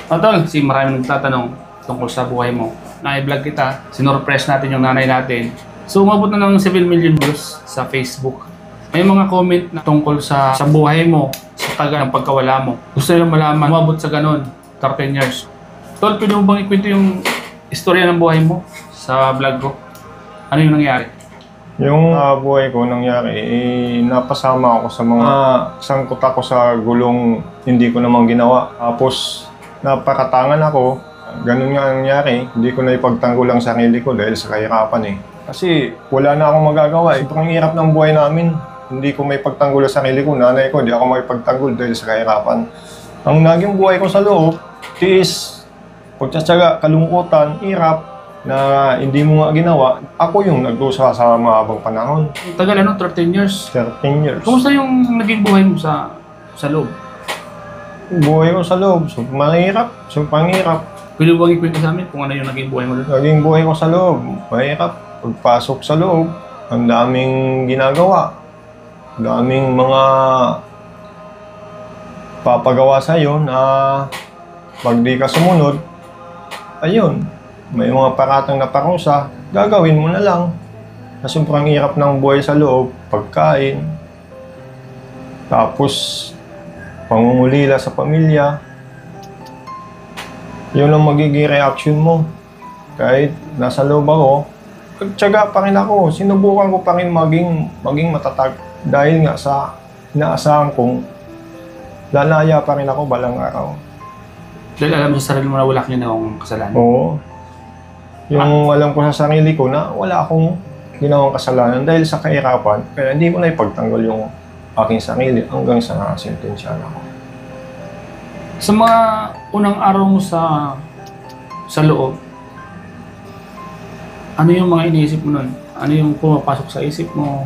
Tol, si maraming nagtatanong tungkol sa buhay mo. Na-vlog kita, sinurpress natin yung nanay natin. So, umabot na ng 7 million views sa Facebook. May mga comment na tungkol sa buhay mo, sa taga ng pagkawala mo. Gusto nilang malaman, umabot sa ganun, 13 years. Tol, pwede mo bang ikwento yung istorya ng buhay mo sa vlog ko? Ano yung nangyari? Yung buhay ko nangyari, napasama ako sa mga sangkot ako sa gulong hindi ko namang ginawa. Tapos napakatangan ako, ganun nga nangyari, hindi ko na ipagtanggol ang sarili ko dahil sa kahirapan eh. Kasi wala na akong magagawa eh. Sobrang hirap ng buhay namin. Hindi ko may pagtanggol sa sarili ko, nanay ko, hindi ako may pagtanggol dahil sa kahirapan. Ang naging buhay ko sa loob, tiis, pagtsatsaga, kalungkutan, hirap, na hindi mo nga ginawa, ako yung nagdusa sa mahabang panahon. Tagal 13 years. 13 years. Kumusta yung naging buhay mo sa loob? Buhay ko sa loob, mahirap, panghirap. Pwede mo bang ikwento sa amin kung ano yung naging buhay mo doon? Naging buhay ko sa loob, mahirap. Pagpasok sa loob, ang daming ginagawa. Daming mga papagawa sa'yo na pag di ka sumunod, ayun, may mga paratang na parusa, gagawin mo na lang. Kasi sobrang hirap ng buhay sa loob, pagkain, tapos pangungulila sa pamilya. Yun ang magiging reaction mo. Kahit nasa loob ako, nagtiyaga pa rin ako. Sinubukan ko pa rin maging matatag. Dahil nga sa inaasahan kong lalaya pa rin ako balang araw. Dahil alam mo sa sarili mo na wala kang ginawang kasalanan. Oo. Yung alam ko sa sarili ko na wala akong ginawang kasalanan dahil sa kahirapan, kaya hindi ko na ipagtanggol yung aking sarili hanggang sa nasentensyahan ako. Sa mga unang araw mo sa loob, ano yung mga iniisip mo nun? Ano yung pumapasok sa isip mo?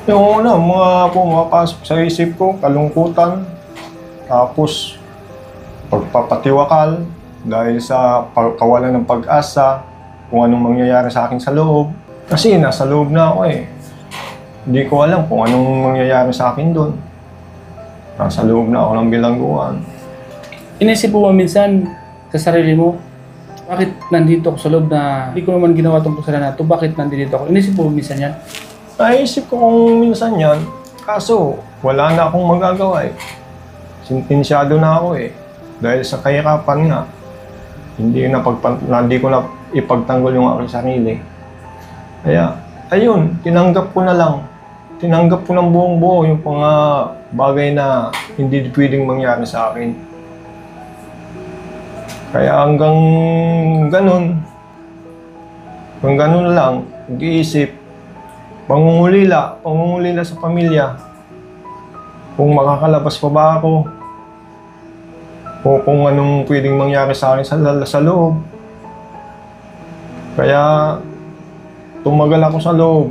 Yung una, mga pumapasok sa isip ko, kalungkutan, tapos pagpapatiwakal, dahil sa kawalan ng pag-asa, kung anong mangyayari sa akin sa loob. Kasi nasa loob na ako eh. Hindi ko alam kung anong mangyayari sa akin doon. Nasa loob na ako ng bilangguan. Inisip mo ba minsan sa sarili mo, bakit nandito ako sa loob na hindi ko naman ginawa itong kasalanan na ito, bakit nandito ako? Inisip mo ba minsan yan? Naisip ko kung minsan yan, kaso wala na akong magagawa eh. Sentensyado na ako eh. Dahil sa kahirapan nga, hindi ko na ipagtanggol yung aking sarili. Kaya, ayun, tinanggap ko na lang. Tinanggap ko ng buong buo yung mga bagay na hindi pwedeng mangyari sa akin. Kaya hanggang ganun lang, nag-iisip, pangungulila sa pamilya. Kung makakalabas pa ba ako, o kung anong pwedeng mangyari sa akin sa loob. Kaya tumagal ako sa loob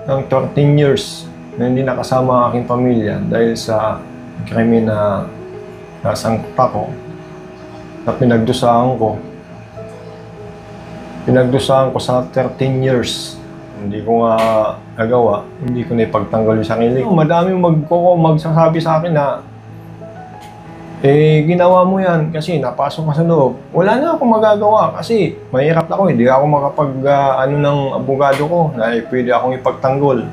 ng 13 years na hindi nakasama ang aking pamilya dahil sa krimen na nasangkot ako na pinagdusahan ko. Pinagdusahan ko sa 13 years. Hindi ko nga nagawa, hindi ko na ipagtanggol yung sarili. Madaming magsasabi sa akin na ginawa mo yan kasi napasok ka sa loob. Wala na akong magagawa kasi mahirap ako. Hindi ako makapag ng abogado ko na pwede akong ipagtanggol.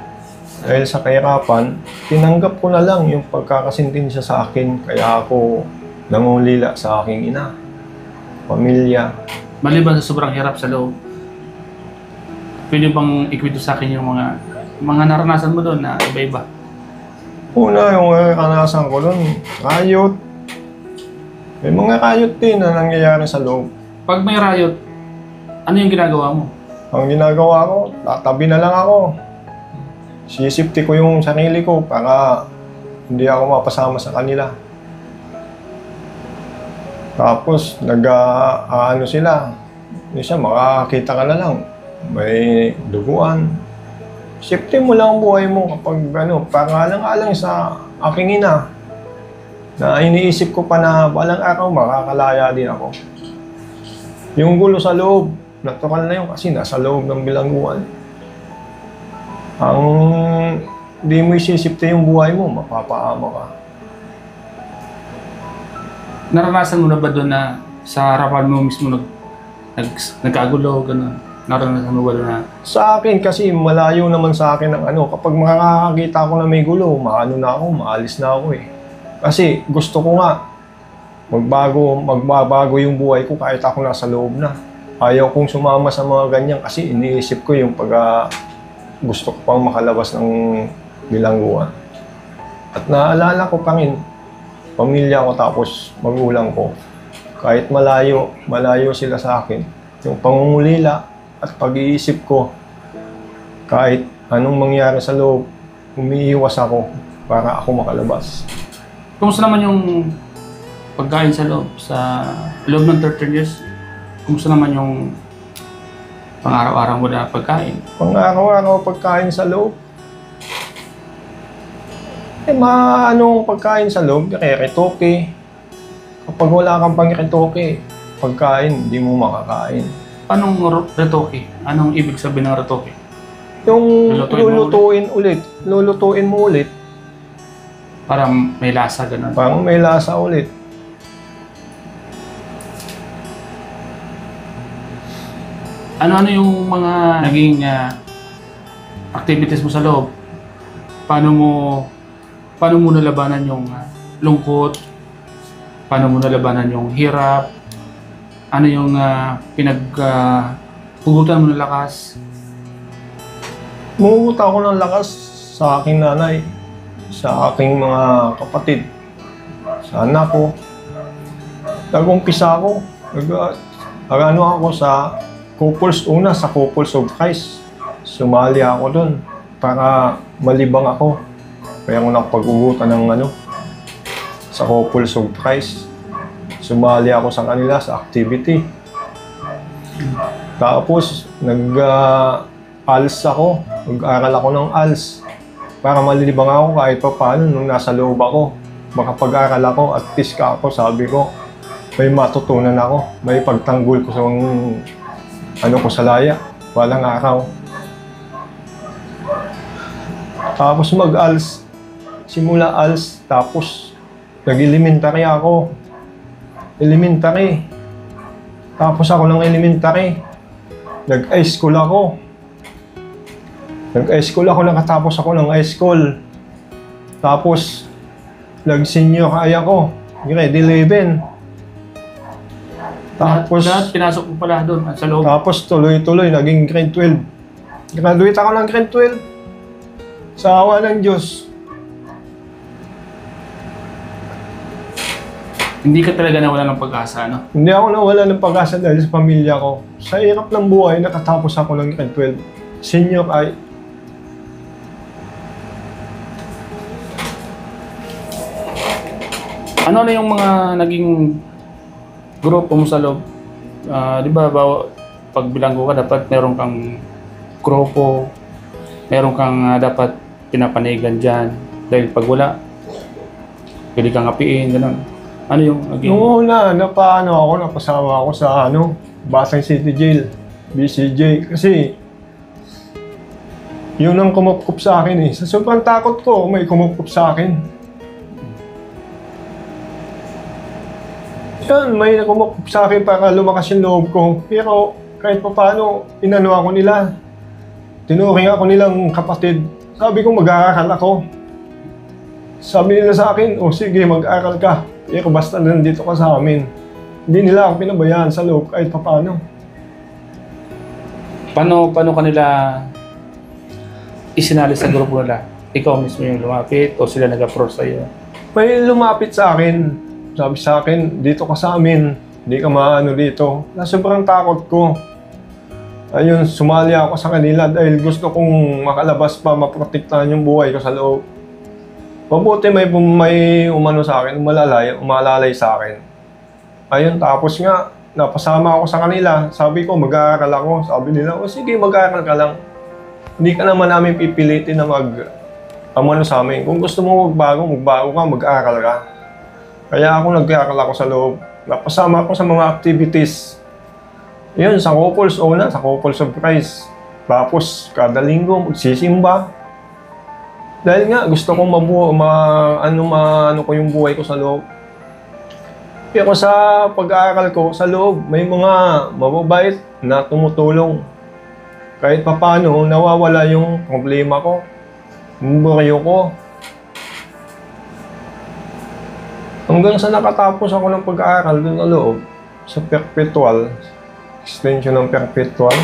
Dahil sa kahirapan, tinanggap ko na lang yung pagkakasintensya sa akin. Kaya ako nangungulila sa aking ina, pamilya. Maliban sa sobrang hirap sa loob, pwede bang ikwento sa akin yung mga naranasan mo doon na iba-iba? Una, yung naranasan ko doon, riot. May mga riot din na nangyayari sa loob. Pag may riot, ano yung ginagawa mo? Ang ginagawa ko, tatabi na lang ako. Sisipti ko yung sarili ko para hindi ako mapasama sa kanila. Tapos, ano sila. Isa, makakita ka na lang. May duguan. Sipti mo lang ang buhay mo kapag para alang-alang sa aking ina. Na iniisip ko pa na balang araw makakalaya din ako. Yung gulo sa loob, natural na yun kasi nasa loob ng bilangguan. Ang di mo isisipte yung buhay mo, mapapahamak ka. Naranasan mo na ba doon na sa harapan mo mismo nagkagulo, gano'n? Naranasan mo ba doon na? Sa akin kasi malayo naman sa akin ang ano, kapag makakakita ko na may gulo, maano na ako, maalis na ako eh. Kasi gusto ko nga magbabago yung buhay ko kahit ako nasa loob na. Ayaw kong sumama sa mga ganyan kasi iniisip ko yung pag gusto ko pang makalabas ng bilangguan. At naalala ko pa rin, pamilya ko tapos magulang ko. Kahit malayo sila sa akin. Yung pangungulila at pag-iisip ko, kahit anong mangyari sa loob, umiiwas ako para ako makalabas. Kumusta naman yung pagkain sa loob ng 13 years? Kumusta naman yung pang-araw-araw mo na pagkain? Pang-araw-araw pagkain sa loob? Anong pagkain sa loob? Retoke. Kapag wala kang pang-retoke, pagkain, hindi mo makakain. Anong retoke? Anong ibig sabihin ng retoke? Yung lulutuin mo ulit. Para may lasa, gano'n. Parang may lasa ulit. Ano-ano yung mga naging activities mo sa loob? Paano mo nalabanan yung lungkot? Paano mo nalabanan yung hirap? Ano yung hugutan mo ng lakas? Humuhuta ako ng lakas sa aking nanay, sa aking mga kapatid, sa anak ko. Nag-umpisa ako. Ako sa sa Couples of Christ. Sumali ako doon para malibang ako. Kaya ako nakapag-ugutan ng sa Couples of Christ. Sumali ako sa kanila sa activity. Tapos nag-ALS ako. Nag-aral ako ng ALS para malilibang ako kahit pa paano nung nasa loob ako. Makapag-aral ako at least ako, sabi ko, may matutunan ako. May pagtanggol ko sa laya. Walang araw. Tapos mag-ALS. Simula ALS, tapos nag-elementary ako. Elementary. Tapos ako ng elementary. Nag-high school ako. Nakatapos ako ng high school. Tapos, nag-senior high ako. Grade 11. Tapos, lahat pinasok mo pala doon sa loob. Tapos, tuloy-tuloy, naging grade 12. Graduate ako ng grade 12. Sa awa ng Diyos. Hindi ka talaga nawala ng pag-asa, no? Hindi ako nawala ng pag-asa dahil sa pamilya ko. Sa hirap ng buhay, nakatapos ako ng grade 12. Senior high. Ano na yung mga naging grupo mo sa loob? Di ba, pag bilanggo ka, dapat meron kang grupo, meron kang dapat pinapanigan dyan. Dahil pag wala, pwede kang apiin, gano'n. Ano yung naging... Noong una, napasama ako sa Basay City Jail, BCJ. Kasi, yun ang kumupkup sa akin eh. Sa sobrang takot ko, may kumupkup sa akin. Yan, may kumupkup sa akin para lumakas yung loob ko. Pero kahit pa paano, inano ako nila. Tinuring ako nilang kapatid. Sabi ko, mag-aaral ako. Sabi nila sa akin, sige, mag-aaral ka. Pero basta nandito ka sa amin. Hindi nila ako pinabayaan sa loob kahit pa paano. Paano kanila isinali sa grupo nila? Ikaw mismo yung lumapit o sila nag-approach sa'yo? May lumapit sa akin. Sabi sa akin, dito ka sa amin. Hindi ka maano dito. Sobrang takot ko. Ayun, sumali ako sa kanila dahil gusto kong makalabas pa, maprotektahan yung buhay ko sa loob. Mabuti may umano sa akin, umalalay sa akin. Ayun, tapos nga, napasama ako sa kanila. Sabi ko, mag-aaral ako. Sabi nila, sige, mag-aaral ka lang. Hindi ka naman namin pipilitin na umano sa amin. Kung gusto mo magbago ka, mag-aaral ka. Kaya ako nag-aaral ako sa loob. Napasama ako sa mga activities. Yun, sa Couples sa Couples of Christ. Tapos, kada linggo, magsisimba. Dahil nga, gusto kong ano ko yung buhay ko sa loob. Pero sa pag-aaral ko, sa loob, may mga mababait na tumutulong. Kahit papaano, nawawala yung problema ko, yung buryo ko. Hanggang sa nakatapos ako ng pag-aaral doon sa loob, sa perpetual, extension ng perpetual.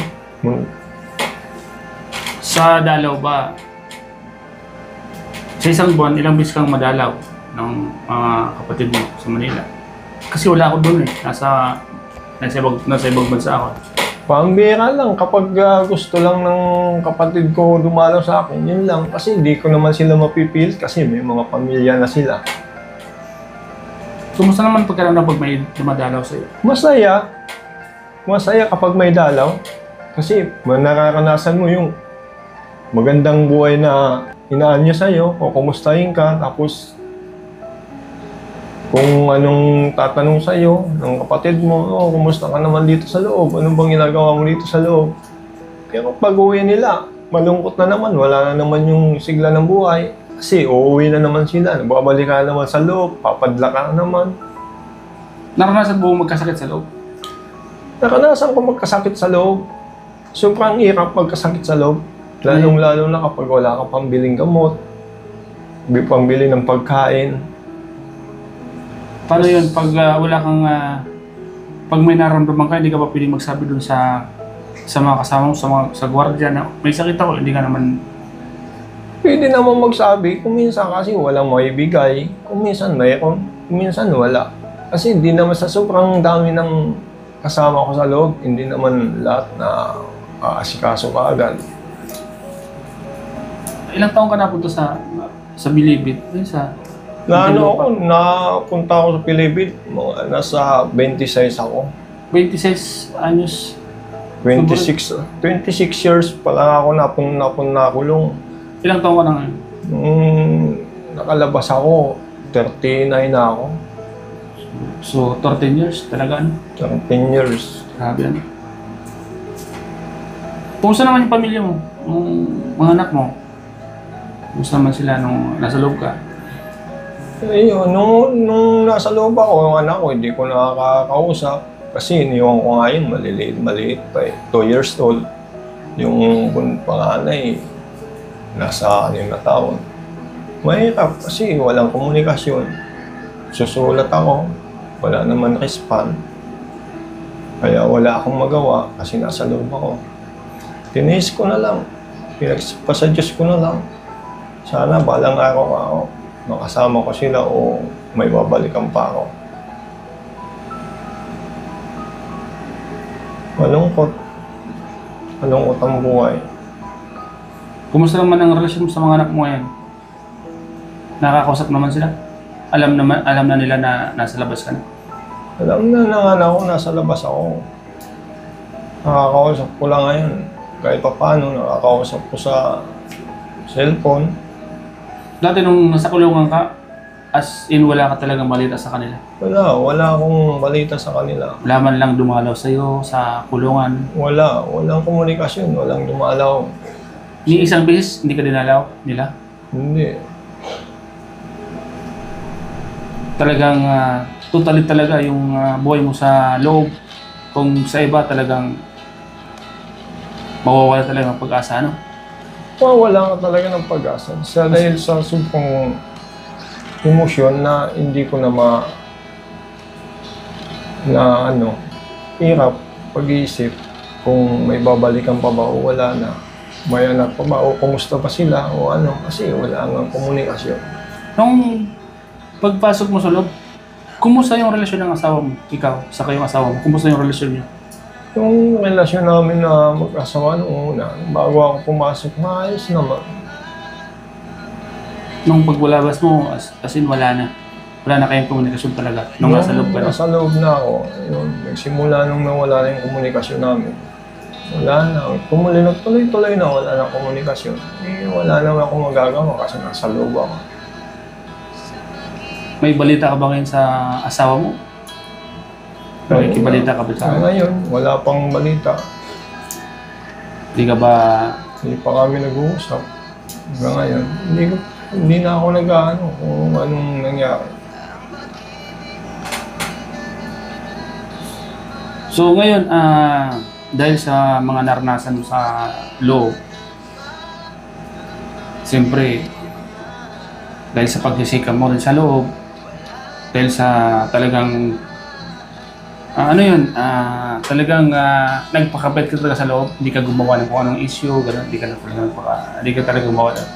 Sa dalaw ba, sa isang buwan, ilang beses kang madalaw ng mga kapatid mo sa Manila? Kasi wala ako doon eh. Nasa ibang bansa ako. Pambira lang kapag gusto lang ng kapatid ko dumalaw sa akin, yun lang. Kasi hindi ko naman sila mapipilit kasi may mga pamilya na sila. Kumusta naman pagkaroon pag may dumadalaw sa'yo? Masaya. Masaya kapag may dalaw. Kasi nararanasan mo yung magandang buhay na inaan niya sa'yo o kumustahin ka. Tapos kung anong tatanong sa'yo ng kapatid mo, oh, kumusta ka naman dito sa loob? Anong bang ginagawa mo dito sa loob? Pero pag uwi nila, malungkot na naman. Wala na naman yung sigla ng buhay. Kasi uuwi na naman sila. Babalik ka naman sa loob. Papadla ka na naman. Naranasan mo magkasakit sa loob? Naranasan ko magkasakit sa loob. Sobrang hirap magkasakit sa loob. Lalong-lalo na kapag wala ka pambiling gamot. Pambili ng pagkain. Paano yun? Pag wala kang... pag may nararamdaman ka, hindi ka pa pwedeng magsabi dun sa mga kasama mo, sa gwardiya na may sakit ako, hindi ka naman... Pwede naman magsabi. Kung minsan kasi walang maibigay. Kung minsan mayroon. Kung minsan wala. Kasi hindi naman sa sobrang dami ng kasama ko sa loob, hindi naman lahat na aasikaso ka agad. Ilang taon ka napunta sa Bilibid? Napunta ako sa Pilibid, nasa 26 ako. 26 anyos? 26 years pa lang ako nakulong. Ilang taon ka na ngayon? Nakalabas ako, 39 na ako. So, 13 years talaga, ano? 13 years. Grabe, ano? Kumusta naman yung pamilya mo? Yung mga anak mo? Kumusta naman sila nung nasa loob ka? Ayun, nung nasa loob ako, yung anak ko, hindi ko nakakausap. Kasi iniwan ko nga yun, maliit pa eh. 2 years old. Yung panganay, nasa 6 na taon. Mahirap kasi walang komunikasyon. Susulat ako, wala naman respond. Kaya wala akong magawa kasi nasa loob ako. Tiniis ko na lang. Pinagpa sa Diyos ko na lang. Sana balang araw ako, makasama ko sila o may babalikan pa ako. Malungkot. Malungkot ang buhay. Kumusta naman ang relasyon mo sa mga anak mo ngayon? Nakakausap naman sila? Alam na nila na nasa labas ka na? Alam na ng anak ko, nasa labas ako. Nakakausap ko lang ngayon. Kahit pa paano, nakakausap ko sa cellphone. Dati nung nasa kulungan ka, as in wala ka talagang balita sa kanila? Wala akong balita sa kanila. Wala man lang dumalaw sa'yo sa kulungan? Walang komunikasyon, walang dumalaw. Ni isang beses, hindi ka dinalaw nila? Hindi. Talagang totally talaga yung buhay mo sa loob. Kung sa iba talagang mawawala talaga ang pag-asa, ano? Wala ka talaga ng pag-asa. Dahil sa subpong emosyon na hindi ko na hirap pag-iisip kung may babalikan pa ba o wala na. May anak pa ba o kumusta pa sila o ano. Kasi wala nga komunikasyon. Nung pagpasok mo sa loob, kumusta yung relasyon ng asawa mo? Ikaw, sa kayong asawa mo, kumusta yung relasyon niyo? Yung relasyon namin na mag-asawa noong una, bago ako pumasok, maayos naman. Nung pagwalabas mo, as in wala na. Wala na kayong komunikasyon talaga nung nasa loob ka na? Nasa loob na ako. Yun, nagsimula nung nawala na yung komunikasyon namin. Wala na. Tuloy-tuloy na wala na komunikasyon. Wala naman akong magagawa kasi nasa loob ako. May balita ka ba ngayon sa asawa mo? Nakikibalita ka ba sa akin? Ngayon, wala pang balita. Hindi ka ba... Hindi pa kami nag-uusap. Hanggang ngayon, hindi na ako nag-aano kung anong nangyari. So ngayon, dahil sa mga naranasan mo sa loob, siyempre, dahil sa pagsisikap mo rin sa loob, dahil sa talagang, talagang nagpakabait ka talaga sa loob, hindi ka gumawa ng kung anong issue, gano'n, hindi ka talaga gumawa ng...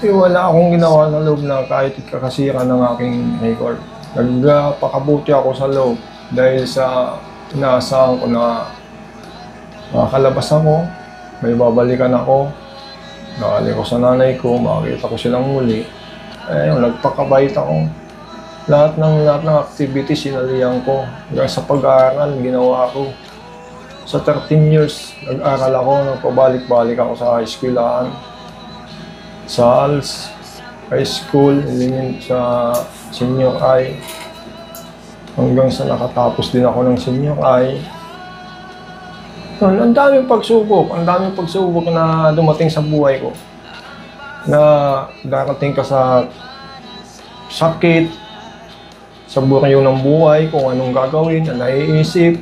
Wala akong ginawa sa loob na kahit ikakasira ng aking record. Nagpakabuti ako sa loob dahil sa inaasahan ko na makakalabas ako, may babalikan ako, nakali ko sa nanay ko, makakita ko silang muli. Nagpakabait ako. Lahat ng activities sinalihan ko. Hanggang sa pag-aaral, ginawa ko. Sa 13 years, nag-aral ako, nagpabalik-balik ako sa eskwelahan. Sa ALS, high school, sa senior high. Hanggang sa nakatapos din ako ng senior high. Ang daming pagsubok na dumating sa buhay ko. Na darating ka sa sakit, sa buryo ng buhay, kung anong gagawin, na naiisip.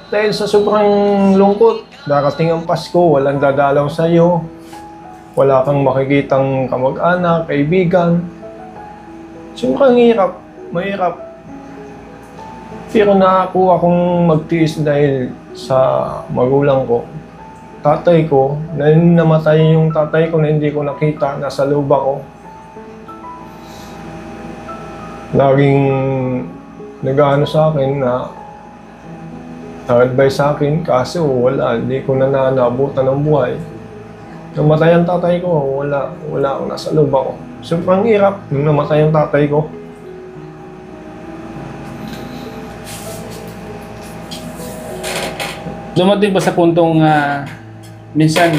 Dahil sa sobrang lungkot, darating ang Pasko, walang dadalaw sa iyo. Wala kang makikitang kamag-anak, kaibigan. Sobrang hirap, mahirap. Pero nakakuha kong magtiis dahil sa magulang ko. Tatay ko, na namatay yung tatay ko na hindi ko nakita, nasa loob ako. Laging nag-aano sa akin na nag-advise sa akin, kaso wala, hindi ko na nanabutan ng buhay. Namatay ang tatay ko, wala akong nasa loob ako. Sobrang hirap nung namatay ang tatay ko. Dumating ba sa puntong minsan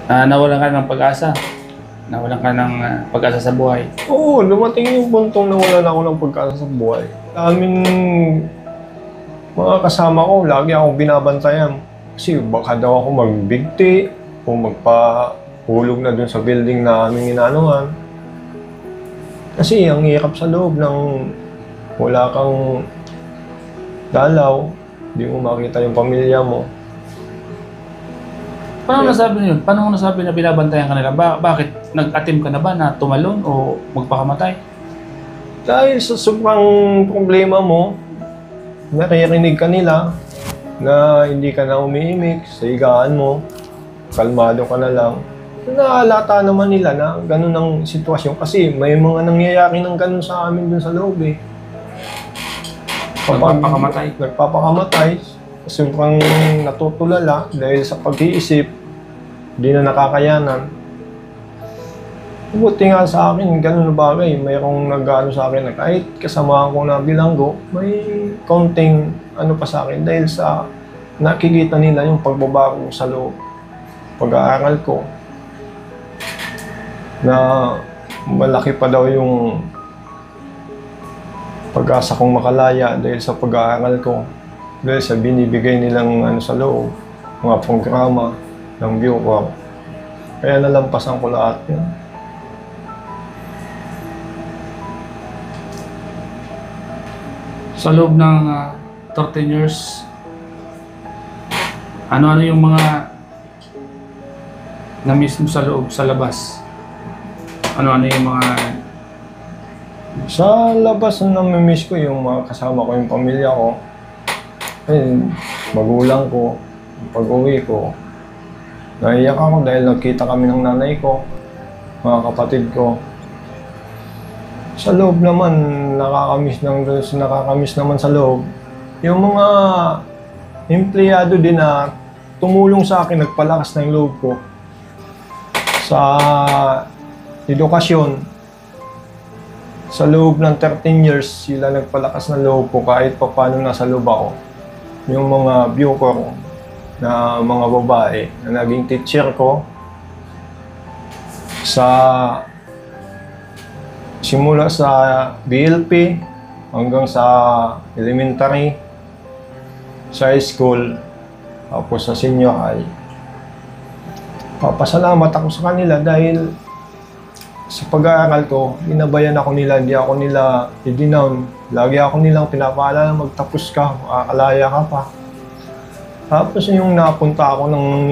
nawalan ka ng pag-asa? Nawalan ka ng pag-asa sa buhay? Oo, dumating yung puntong nawalan ako ng pag-asa sa buhay. Aming mga kasama ko, lagi akong binabantayan. Kasi baka daw ako magbigti o magpahulog na dun sa building na aming inanuhan. Kasi ang hirap sa loob ng wala kang dalaw, hindi mo makita yung pamilya mo. Paano nasabi yun? Paano mo nasabi na binabantayan ka nila? Bakit? Nag-attempt ka na ba na tumalon o magpakamatay? Dahil sa sobrang problema mo, naririnig ka nila na hindi ka na umiimik sa higaan mo, kalmado ka na lang. Nahalata naman nila na ganun ang sitwasyon kasi may mga nangyayari ng ganun sa amin dun sa loob eh. Nagpapakamatay, sobrang natutulala dahil sa pag-iisip, hindi na nakakayanan. Buti nga sa akin, ganun na bagay, mayroong nag-ano sa akin na kahit kasama ko na bilanggo, may konting ano pa sa akin dahil sa nakikita nila yung pagbabago sa loob, pag-aaral ko, na malaki pa daw yung pag-asa kong makalaya dahil sa pag-aaral ko, dahil sa binibigay nilang ano sa loob, mga programa ng Bucor. Kaya nalampasan ko lahat yun. Sa loob ng 13 years, ano-ano yung mga na-miss mo sa loob, sa labas? Ano-ano yung mga... Sa labas na namimiss ko yung mga kasama ko, yung pamilya ko, magulang ko, pag-uwi ko. Naiyak ako dahil nagkita kami ng nanay ko, mga kapatid ko. Sa loob naman, nakakamiss naman sa loob. Yung mga empleyado din na tumulong sa akin, nagpalakas ng loob ko. Sa edukasyon, sa loob ng 13 years, sila nagpalakas ng loob ko kahit pa paano nasa loob ako. Yung mga Bucor na mga babae na naging teacher ko simula sa BLP hanggang sa elementary, sa high school, tapos sa senior high. Papasalamat ako sa kanila dahil sa pag-aaral ko, binabayan ako nila, hindi ako nila i-denown. Lagi ako nilang pinapaalala, magtapos ka, makakalaya ka pa. Tapos yung napunta ako ng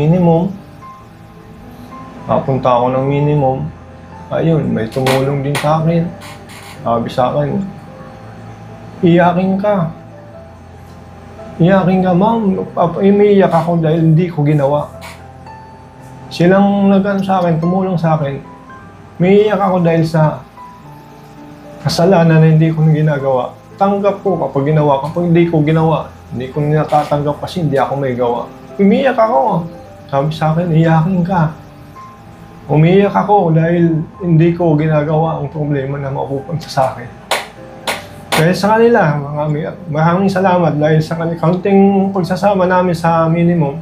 minimum, ayun, may tumulong din sa akin. Sabi sa akin, iyakin ka. Iyakin ka, ma'am. Umiiyak ako dahil hindi ko ginawa. Silang nagano sa akin, tumulong sa akin. Umiiyak ako dahil sa kasalanan na hindi ko ginagawa. Tanggap ko kapag ginawa. Kapag hindi ko ginawa, hindi ko natatanggap kasi hindi ako may gawa. Umiiyak ako. Sabi sa akin, iyakin ka. Umiiyak ako dahil hindi ko ginagawa ang problema na mapupunta sa akin. Dahil sa kanila, maraming salamat dahil sa kaunting pagsasama namin sa minimum,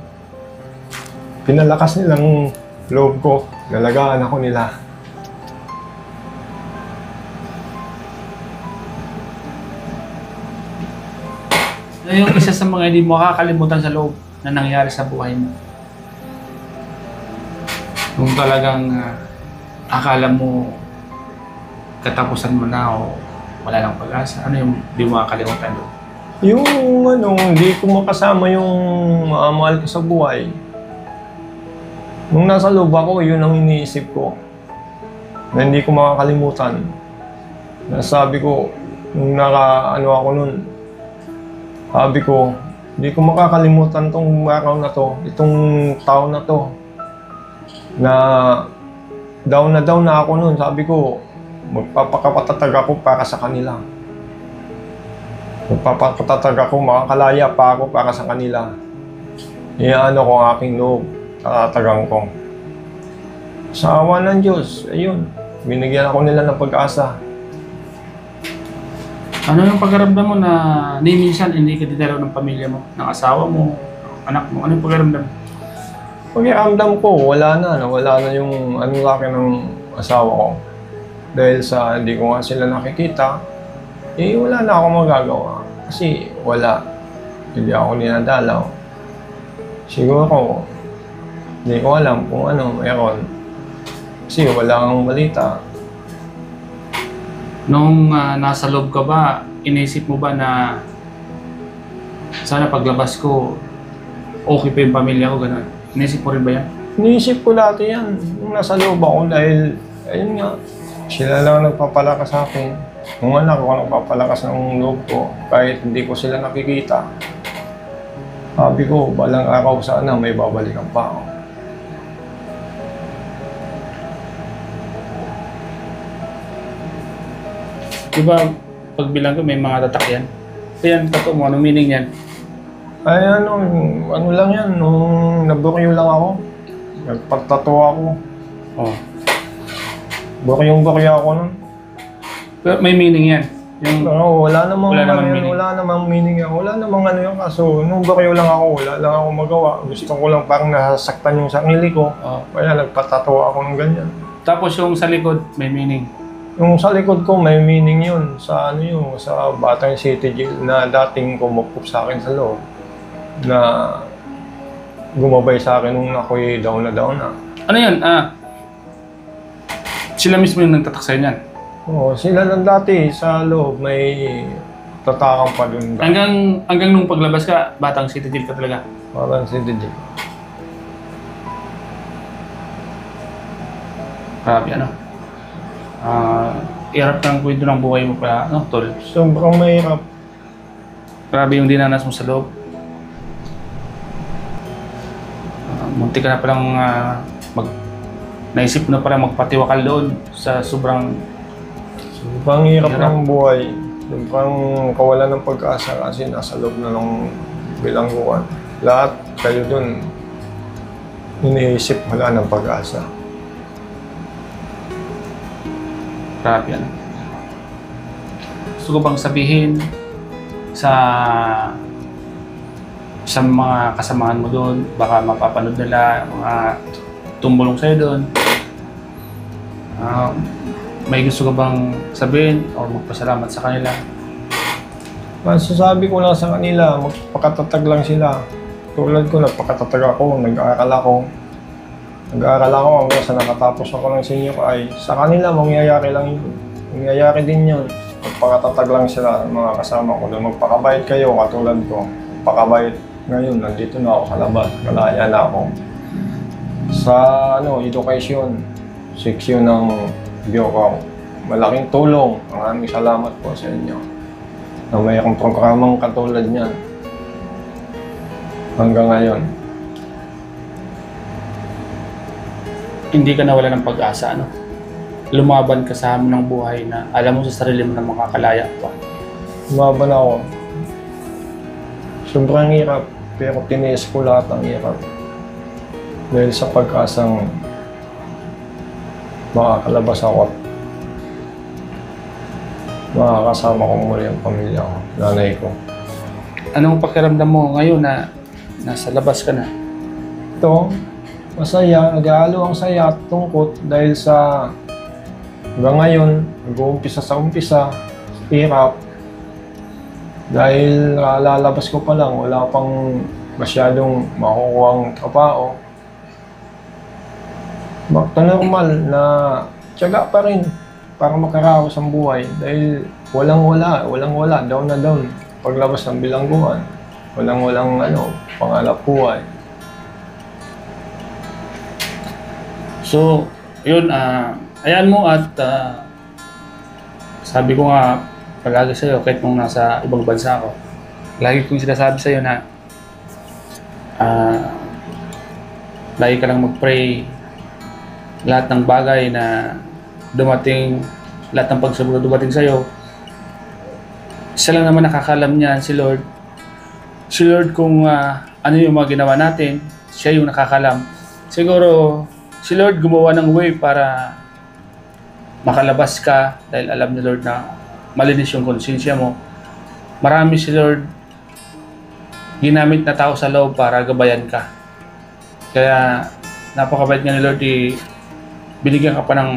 pinalakas nilang loob ko, nalagaan ako nila. Ano yung isa sa mga hindi mo makakalimutan sa loob na nangyari sa buhay mo? Kung talagang akala mo katapusan mo na o wala nang pag-asa, ano yung hindi mo makakalimutan doon? Yung hindi ko makasama yung mahal ko sa buhay. Nung nasa loob ako, yun ang iniisip ko. Na hindi ko makakalimutan. Nasabi ko, nung ako nun, sabi ko, hindi ko makakalimutan tong araw na to, itong taon na to. Na down na ako nun. Sabi ko, magpapakapatatag ako para sa kanila. Magpapakatatag ako, makakalaya pa ako para sa kanila. Iyaano ko ang aking loob, tatatagang ko. Sa awa ng Diyos, ayun, binigyan ako nila ng pag-asa. Ano yung pagkaramdam mo na minsan hindi ka dinalaw ng pamilya mo, ng asawa mo, anak mo? Ano yung pagkaramdam? Pag-iamdam ko, wala na yung laki ng asawa ko. Dahil sa hindi ko nga sila nakikita, wala na ako magagawa. Kasi wala. Hindi ako ninadalaw. Siguro, hindi ko alam kung ano meron. Kasi wala kang balita. Nung nasa loob ka ba, inisip mo ba na sana paglabas ko, okay pa yung pamilya ko, gano'n? Inisip mo rin ba yan? Iniisip ko dati yan. Nung nasa loob ako dahil, ayun nga, sila lang nagpapalakas sa akin. Nung anak ko nagpapalakas ng loob ko, kahit hindi ko sila nakikita. Sabi ko, balang araw sana may babalikan pa ako. Diba, pagbilang ko may mga tatak yan? Yan, tato mo, anong meaning yan? Ay ano lang yan, nung naburyo lang ako, nagpagtato ako. Oh. Buryong-buryo ako nun. Pero may meaning yan? Yung... wala namang meaning. Wala namang meaning yan. Wala namang ano yan. Kaso nung buryo lang ako, wala lang ako magawa. Gusto ko lang parang nasasaktan yung sarili ko. Oh. Kaya nagpatato ako ng ganyan. Tapos yung sa likod, may meaning? Yung sa likod ko, may meaning yun. Sa sa Batang City Jail na dating kumukup sa akin sa loob. Na gumabay sa akin nung ako'y down na. Ano yan? Sila mismo yung nagtatak sa'yo niyan? Oo, sila lang dati sa loob, may tatakang pa dun. Hanggang nung paglabas ka, Batang City Jail ka talaga? Batang City Jail. Grabe, ano? Hirap ng kwento ng buhay mo pala, no, tol? Sobrang mahirap. Grabe yung dinanas mo sa loob. Munti ka na palang naisip mo na parang magpatiwakal doon sa sobrang Hirap ng buhay. Sobrang kawalan ng pag-asa kasi nasa loob na ng bilangguan. Lahat kayo doon, iniisip wala ng pag-asa. grabe yan. Gusto ko bang sabihin sa mga kasamahan mo doon, baka mapapanood nila, mga tumulong sa'yo doon. May gusto ka bang sabihin o magpasalamat sa kanila? Masasabi ko lang sa kanila, magpakatatag lang sila. Tulad ko, nagpakatatag ako, nag-aaral ako. Nag-aaral ako hanggang sa nakatapos ako ng senior high. Sa kanila, mangyayari lang yun. Mangyayari din yun. Magpakatatag lang sila, mga kasama ko doon. Magpakabait kayo, katulad ko. Magpakabait. Ngayon, nandito na ako sa labas. Malaya na ako. Sa education, seksyon ng Biocom. Malaking tulong. Maraming salamat po sa inyo. Na mayroong programang katulad niyan. Hanggang ngayon. Hindi ka nawala ng pag-asa, ano? Lumaban ka sa hamon ng buhay na alam mo sa sarili mo na makakalaya pa. Lumaban ako. Sobrang hirap, pero tiniis ko lahat ng hirap. Dahil sa pag-asang makakalabas ako at makakasama ko muli ang pamilya ko, nanay ko. Anong pakiramdam mo ngayon na nasa labas ka na? Ito, masaya, nag-aalo ang saya at tungkot dahil sa hanggang ngayon, nag-uumpisa sa umpisa, hirap. Dahil lalabas ko pa lang, wala pang masyadong makukuhang trabaho. Bakit normal na tiyaga pa rin para makaraos ang buhay dahil walang-wala, down na down. Paglabas ng bilangguan, walang pangalap buhay. So, yun, ayan mo at sabi ko nga palagi sa'yo, kahit nung nasa ibang bansa ako, lagi kong sinasabi sa'yo na lagi ka lang mag-pray lahat ng bagay na dumating, lahat ng pagsubok na dumating sa'yo. Isa lang naman nakakalam niyan, si Lord. Si Lord kung ano yung mga ginawa natin, siya yung nakakalam. Siguro, si Lord gumawa ng way para makalabas ka dahil alam ni Lord na malinis yung konsensya mo. Marami si Lord ginamit na tao sa loob para gabayan ka. Kaya napakabait nga ni Lord, binigyan ka pa ng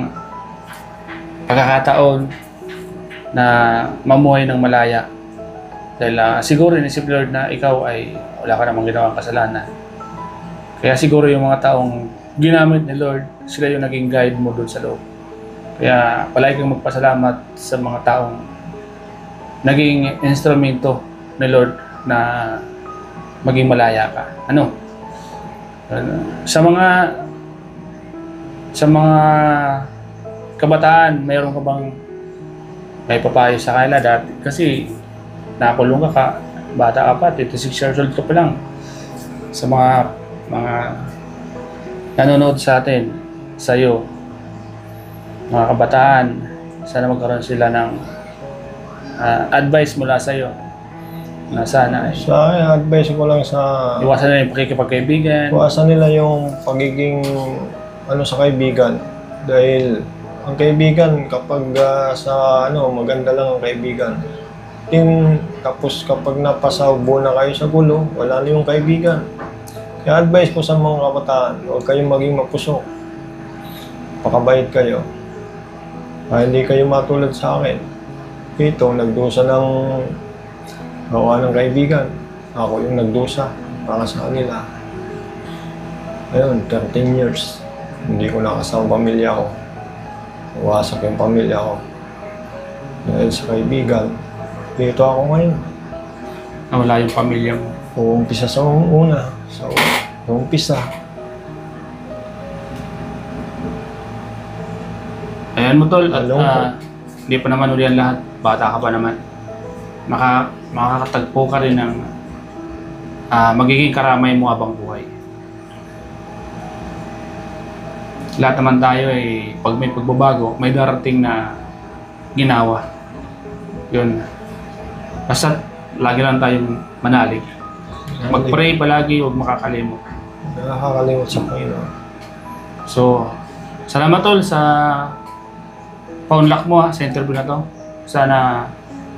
pagkakataon na mamuhay ng malaya. Dahil siguro inisip Lord na ikaw ay wala ka namang ginawang kasalanan. Kaya siguro yung mga taong ginamit ni Lord, sila yung naging guide mo doon sa loob. Kaya palagi kang magpasalamat sa mga taong naging instrumento ni Lord na maging malaya ka. Ano? Sa mga kabataan, mayroon ka bang may papayo sa kanila dati? Kasi nakulong ka, bata ka pa, 26 years old ka pa lang. Sa mga nanonood sa atin, sa'yo, mga kabataan, sana magkaroon sila ng advice mula sa'yo na sana Sa akin, advice ko lang sa iwasan nila yung pakikipagkaibigan. iwasan nila yung pagiging sa kaibigan. Dahil ang kaibigan kapag maganda lang ang kaibigan. Tapos kapag napasaubo na kayo sa gulo, wala na yung kaibigan. Kaya advice ko sa mga kabataan, huwag kayong maging mapusok. Pakabait kayo. Hindi kayo matulad sa akin. Ito, nagdusa ng gawa ng kaibigan. Ako yung nagdusa para sa kanila. Ayun, 13 years. Hindi ko nakasama pamilya ko. Nawasak yung pamilya ko. Dahil sa kaibigan, dito ako ngayon. Nawala yung pamilya mo. Uumpisa sa una. Sa umpisa. Ayan mo tol, at Malungkot. hindi pa naman uli ang lahat. Bata ka pa naman. Makakatagpo ka rin ng magiging karamay mo habang buhay. Lahat naman tayo pag may pagbabago, may darating na ginawa. Yun. Basta lagi lang tayong manalig. Mag-pray palagi, huwag makakalimot. Nakakalimot sa Panginoon. So, salamat tol sa paunlak mo sa interview na to. Sana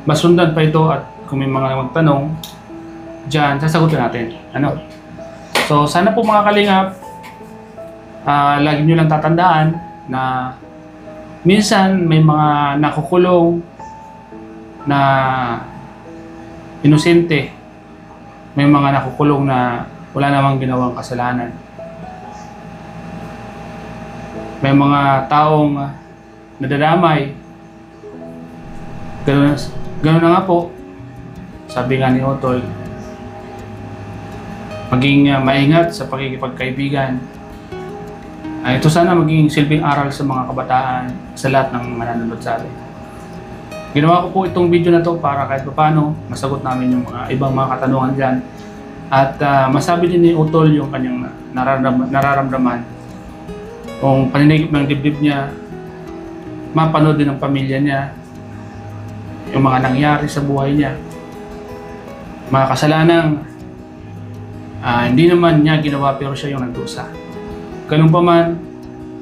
masundan pa ito at kung may mga magtanong dyan, sasagutin natin. Ano? So, sana po mga kalingap, lagi nyo lang tatandaan na minsan may mga nakukulong na inosente. May mga nakukulong na wala namang ginawang kasalanan. May mga taong nadadamay. Ganun na nga po. Sabi nga ni Utol, maging maingat sa pakikipagkaibigan. Ito sana maging silbing aral sa mga kabataan, sa lahat ng mananonood sa atin. Ginawa ko po itong video na to para kahit paano masagot namin yung mga ibang mga katanungan dyan. At masabi din ni Utol yung kanyang nararamdaman. Kung paninigip ng dibdib niya, mapanood din ng pamilya niya yung mga nangyari sa buhay niya. Mga kasalanang hindi naman niya ginawa pero siya yung nagdusa. Ganun pa man,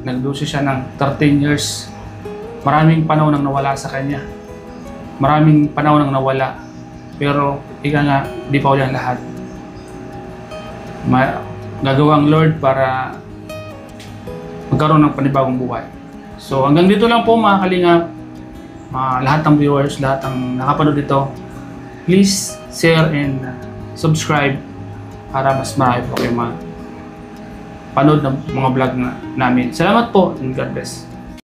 nagdusa siya ng 13 years. Maraming panahon nang nawala sa kanya. Maraming panahon nang nawala. Pero ika nga, di pa ulan lahat. Gagawang Lord para magkaroon ng panibagong buhay. So hanggang dito lang po mga kalingap. Lahat ng viewers, lahat ng nakapanood dito, please share and subscribe para mas marami po kayo panood ng mga vlog namin. Salamat po and God bless.